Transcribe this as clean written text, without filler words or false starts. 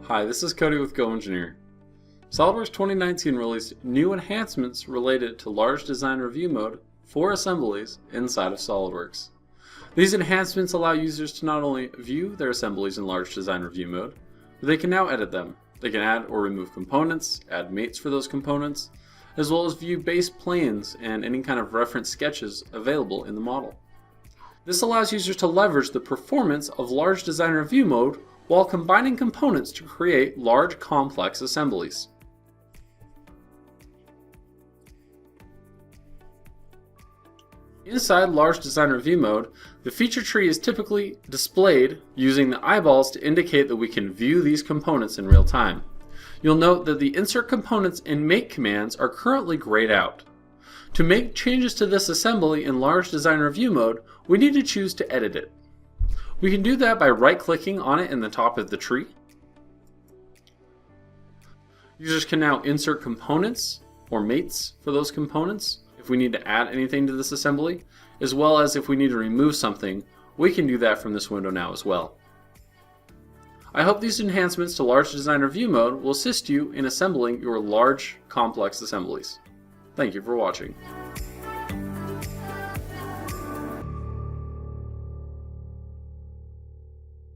Hi, this is Cody with GoEngineer. SOLIDWORKS 2019 released new enhancements related to large design review mode for assemblies inside of SOLIDWORKS. These enhancements allow users to not only view their assemblies in large design review mode, but they can now edit them. They can add or remove components, add mates for those components, as well as view base planes and any kind of reference sketches available in the model. This allows users to leverage the performance of large design review mode while combining components to create large complex assemblies. Inside large design review mode, the feature tree is typically displayed using the eyeballs to indicate that we can view these components in real time. You'll note that the insert components and make commands are currently grayed out. To make changes to this assembly in large design review mode, we need to choose to edit it. We can do that by right-clicking on it in the top of the tree. Users can now insert components or mates for those components if we need to add anything to this assembly, as well as if we need to remove something, we can do that from this window now as well. I hope these enhancements to large design review mode will assist you in assembling your large complex assemblies. Thank you for watching.